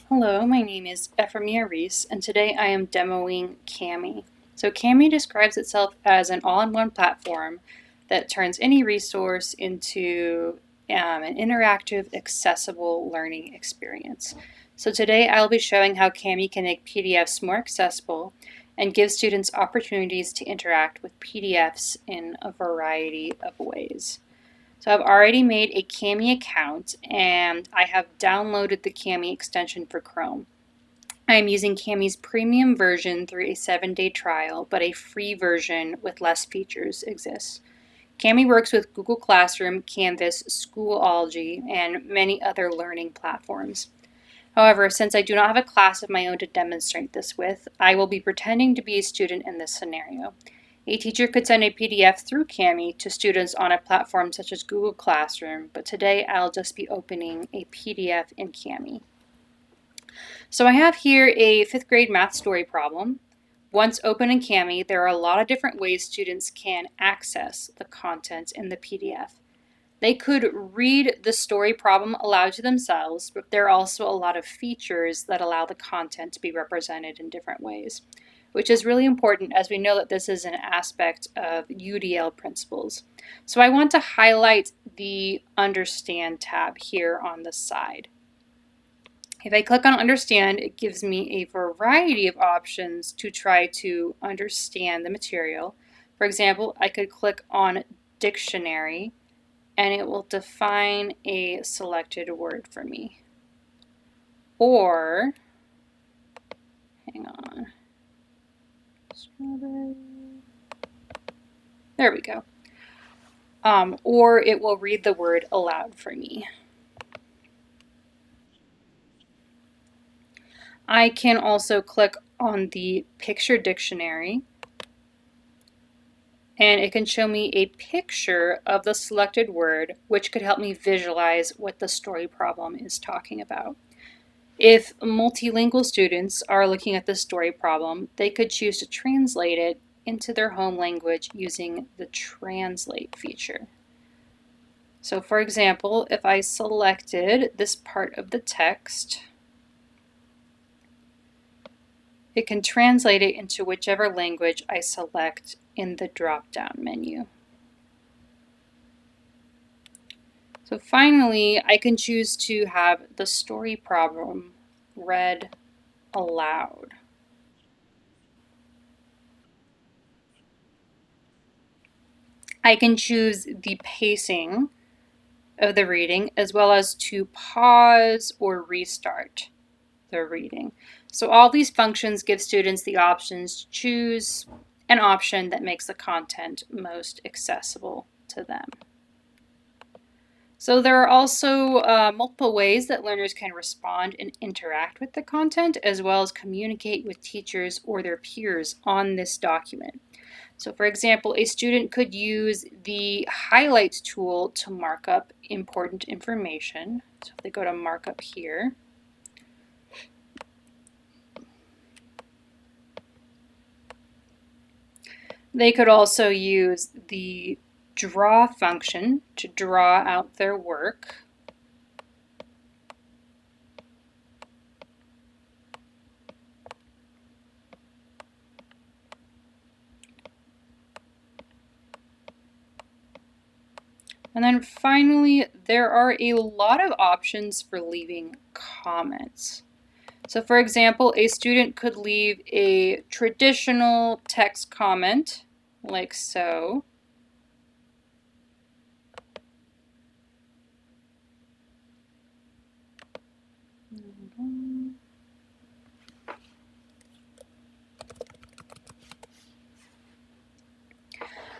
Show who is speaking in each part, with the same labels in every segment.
Speaker 1: Hello, my name is Ephemia Reese, and today I am demoing Kami. So Kami describes itself as an all-in-one platform that turns any resource into an interactive, accessible learning experience. So today I'll be showing how Kami can make PDFs more accessible and give students opportunities to interact with PDFs in a variety of ways. So I've already made a Kami account and I have downloaded the Kami extension for Chrome. I am using Kami's premium version through a 7-day trial, but a free version with less features exists. Kami works with Google Classroom, Canvas, Schoology, and many other learning platforms. However, since I do not have a class of my own to demonstrate this with, I will be pretending to be a student in this scenario. A teacher could send a PDF through Kami to students on a platform such as Google Classroom, but today I'll just be opening a PDF in Kami. So I have here a 5th grade math story problem. Once open in Kami, there are a lot of different ways students can access the content in the PDF. They could read the story problem aloud to themselves, but there are also a lot of features that allow the content to be represented in different ways, which is really important as we know that this is an aspect of UDL principles. So I want to highlight the Understand tab here on the side. If I click on Understand, it gives me a variety of options to try to understand the material. For example, I could click on Dictionary and it will define a selected word for me. Or, hang on, strawberry. There we go. Or it will read the word aloud for me. I can also click on the picture dictionary and it can show me a picture of the selected word, which could help me visualize what the story problem is talking about. If multilingual students are looking at the story problem, they could choose to translate it into their home language using the Translate feature. So for example, if I selected this part of the text, it can translate it into whichever language I select in the drop-down menu. So finally, I can choose to have the story problem read aloud. I can choose the pacing of the reading as well as to pause or restart the reading. So all these functions give students the options to choose an option that makes the content most accessible to them. So there are also multiple ways that learners can respond and interact with the content, as well as communicate with teachers or their peers on this document. So for example, a student could use the highlights tool to mark up important information. So if they go to markup here, they could also use the draw function to draw out their work. And then finally, there are a lot of options for leaving comments. So for example, a student could leave a traditional text comment like so.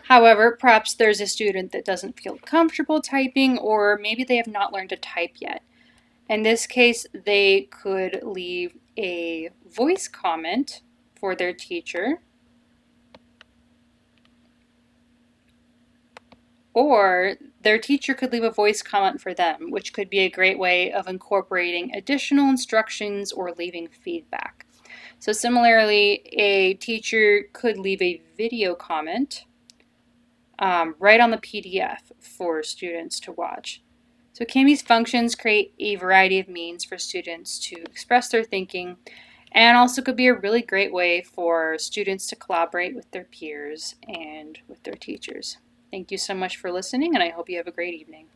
Speaker 1: However, perhaps there's a student that doesn't feel comfortable typing, or maybe they have not learned to type yet. In this case, they could leave a voice comment for their teacher, or their teacher could leave a voice comment for them, which could be a great way of incorporating additional instructions or leaving feedback. So similarly, a teacher could leave a video comment right on the PDF for students to watch. So Kami's functions create a variety of means for students to express their thinking, and also could be a really great way for students to collaborate with their peers and with their teachers. Thank you so much for listening, and I hope you have a great evening.